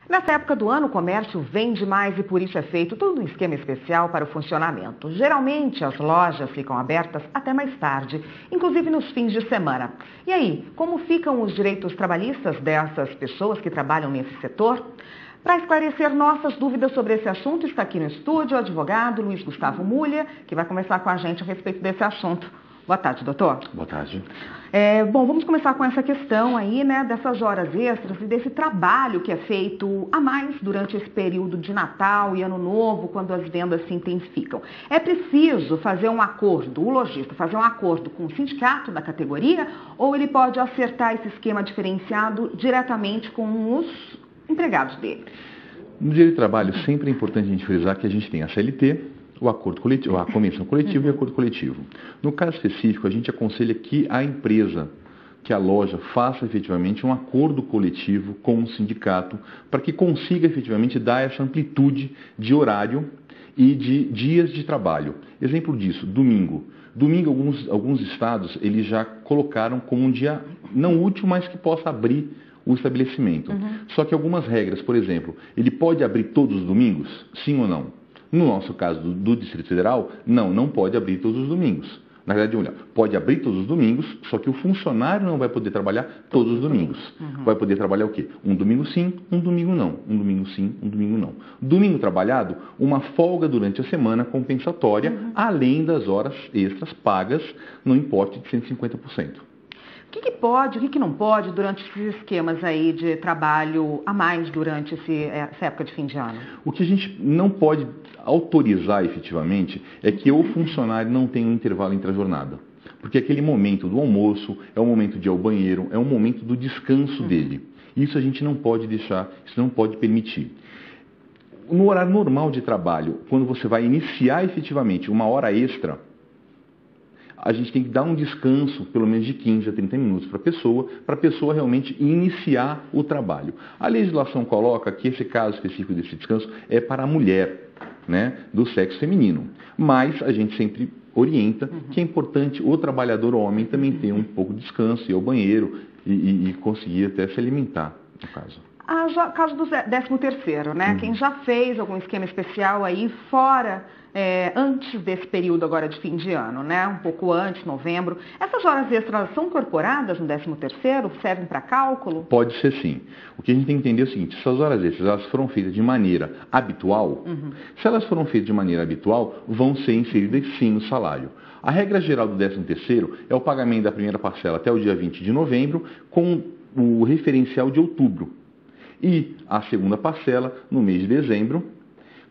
Nessa época do ano, o comércio vende mais e por isso é feito todo um esquema especial para o funcionamento. Geralmente, as lojas ficam abertas até mais tarde, inclusive nos fins de semana. E aí, como ficam os direitos trabalhistas dessas pessoas que trabalham nesse setor? Para esclarecer nossas dúvidas sobre esse assunto, está aqui no estúdio o advogado Luiz Gustavo Mulha, que vai conversar com a gente a respeito desse assunto. Boa tarde, doutor. Boa tarde. Bom, vamos começar com essa questão aí, né, dessas horas extras e desse trabalho que é feito a mais durante esse período de Natal e Ano Novo, quando as vendas se intensificam. É preciso fazer um acordo, o lojista fazer um acordo com o sindicato da categoria, ou ele pode acertar esse esquema diferenciado diretamente com os empregados dele? No direito de trabalho, sempre é importante a gente frisar que a gente tem a CLT, o acordo coletivo, a convenção coletiva e o acordo coletivo. No caso específico, a gente aconselha que a empresa, que a loja, faça efetivamente um acordo coletivo com o sindicato para que consiga efetivamente dar essa amplitude de horário e de dias de trabalho. Exemplo disso, domingo. Domingo, alguns estados, eles já colocaram como um dia não útil, mas que possa abrir o estabelecimento. Só que algumas regras, por exemplo, ele pode abrir todos os domingos? Sim ou não? No nosso caso do Distrito Federal, não pode abrir todos os domingos. Na verdade, pode abrir todos os domingos, só que o funcionário não vai poder trabalhar todos os domingos. Vai poder trabalhar o quê? Um domingo sim, um domingo não. Um domingo sim, um domingo não. Domingo trabalhado, uma folga durante a semana compensatória, além das horas extras pagas no importe de 150%. O que pode, o que não pode durante esses esquemas aí de trabalho a mais durante essa época de fim de ano? O que a gente não pode autorizar efetivamente é que o funcionário não tenha um intervalo entre a jornada. Porque aquele momento do almoço é o momento de ir ao banheiro, é o momento do descanso dele. Isso a gente não pode deixar, isso não pode permitir. No horário normal de trabalho, quando você vai iniciar efetivamente uma hora extra, a gente tem que dar um descanso, pelo menos de 15 a 30 minutos para a pessoa realmente iniciar o trabalho. A legislação coloca que esse caso específico desse descanso é para a mulher, né, do sexo feminino. Mas a gente sempre orienta que é importante o trabalhador homem também ter um pouco de descanso, ir ao banheiro e conseguir até se alimentar, no caso. Caso do 13º, né? Quem já fez algum esquema especial aí fora, antes desse período agora de fim de ano, né? Um pouco antes, novembro. Essas horas extras são incorporadas no 13º? Servem para cálculo? Pode ser sim. O que a gente tem que entender é o seguinte, se as horas extras elas foram feitas de maneira habitual, se elas foram feitas de maneira habitual, vão ser inseridas sim no salário. A regra geral do 13º é o pagamento da primeira parcela até o dia 20 de novembro, com o referencial de outubro. E a segunda parcela no mês de dezembro,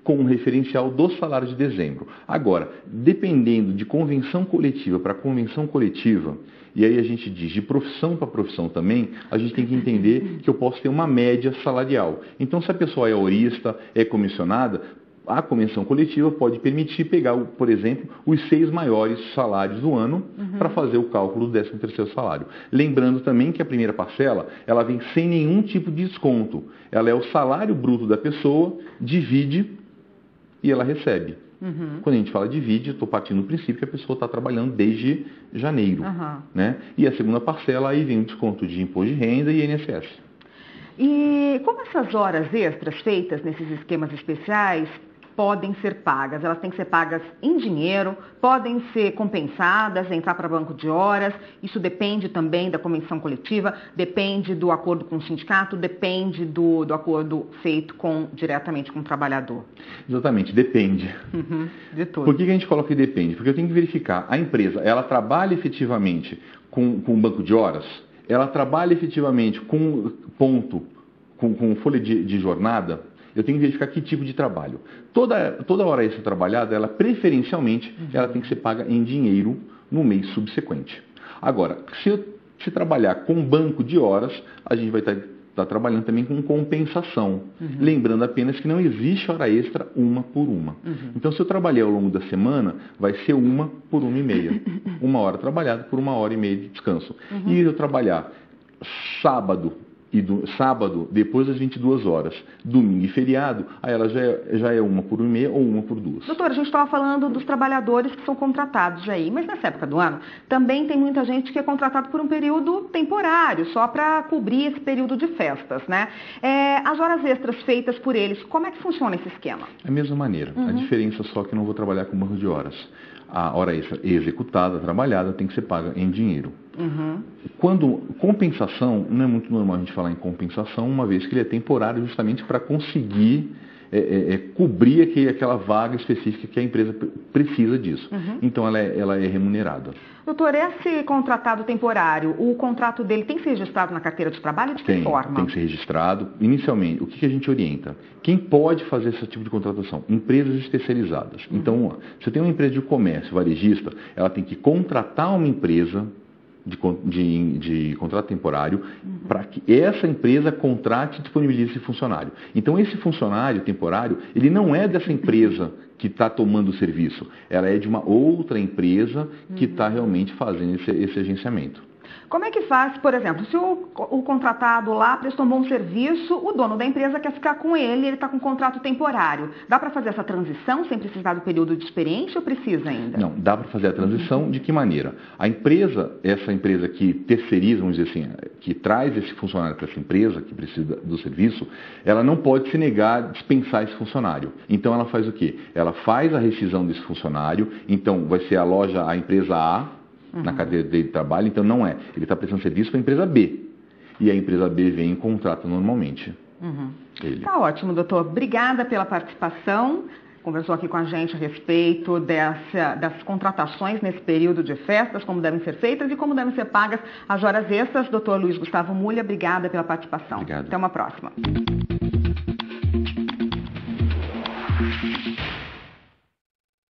com o referencial do salário de dezembro. Agora, dependendo de convenção coletiva para convenção coletiva, e aí a gente diz de profissão para profissão também, a gente tem que entender que eu posso ter uma média salarial. Então, se a pessoa é horista, é comissionada, a convenção coletiva pode permitir pegar, por exemplo, os 6 maiores salários do ano para fazer o cálculo do 13º salário. Lembrando também que a primeira parcela, ela vem sem nenhum tipo de desconto. Ela é o salário bruto da pessoa, divide e ela recebe. Quando a gente fala divide, eu estou partindo do princípio que a pessoa está trabalhando desde janeiro. Né? E a segunda parcela, aí vem o desconto de imposto de renda e INSS. E como essas horas extras feitas nesses esquemas especiais podem ser pagas? Elas têm que ser pagas em dinheiro, podem ser compensadas, entrar para banco de horas, isso depende também da convenção coletiva, depende do acordo com o sindicato, depende do acordo feito diretamente com o trabalhador. Exatamente, depende. De tudo. Por que a gente coloca que depende? Porque eu tenho que verificar, a empresa, ela trabalha efetivamente com banco de horas? Ela trabalha efetivamente com ponto, com folha de jornada? Eu tenho que verificar que tipo de trabalho. Toda hora extra trabalhada, ela preferencialmente, ela tem que ser paga em dinheiro no mês subsequente. Agora, se trabalhar com banco de horas, a gente vai estar trabalhando também com compensação. Lembrando apenas que não existe hora extra uma por uma. Então, se eu trabalhei ao longo da semana, vai ser 1 por 1h30. 1 hora trabalhada por 1h30 de descanso. E eu trabalhar sábado e sábado depois das 22 horas, domingo e feriado, aí ela já é 1/1,5 ou 1/2. Doutor, a gente estava falando dos trabalhadores que são contratados aí, mas nessa época do ano também tem muita gente que é contratado por um período temporário, só para cobrir esse período de festas, né? As horas extras feitas por eles, como é que funciona esse esquema? Da mesma maneira, a diferença só que eu não vou trabalhar com banco de horas. A hora extra executada, trabalhada, tem que ser paga em dinheiro. Quando compensação, não é muito normal a gente falar em compensação, uma vez que ele é temporário justamente para conseguir cobrir aquela vaga específica que a empresa precisa disso. Então ela é remunerada. Doutor, esse contratado temporário, o contrato dele tem que ser registrado na carteira de trabalho? De que forma? Tem que ser registrado. Inicialmente, o que a gente orienta? Quem pode fazer esse tipo de contratação? Empresas especializadas. Então, se tem uma empresa de comércio varejista, ela tem que contratar uma empresa de contrato temporário para que essa empresa contrate e disponibilize esse funcionário. Então, esse funcionário temporário, ele não é dessa empresa que está tomando o serviço, ela é de uma outra empresa que está realmente fazendo esse agenciamento. Como é que faz, por exemplo, se o contratado lá prestou um bom serviço, o dono da empresa quer ficar com ele está com um contrato temporário. Dá para fazer essa transição sem precisar do período de experiência ou precisa ainda? Não, dá para fazer a transição de que maneira? A empresa, essa empresa que terceiriza, vamos dizer assim, que traz esse funcionário para essa empresa, que precisa do serviço, ela não pode se negar a dispensar esse funcionário. Então ela faz o quê? Ela faz a rescisão desse funcionário, então vai ser a empresa A, na cadeia dele de trabalho, então não é. Ele está prestando serviço para a empresa B. E a empresa B vem e contrata normalmente. Tá ótimo, doutor. Obrigada pela participação. Conversou aqui com a gente a respeito das contratações nesse período de festas, como devem ser feitas e como devem ser pagas as horas extras. Doutor Luiz Gustavo Mulha, obrigada pela participação. Obrigado. Até uma próxima.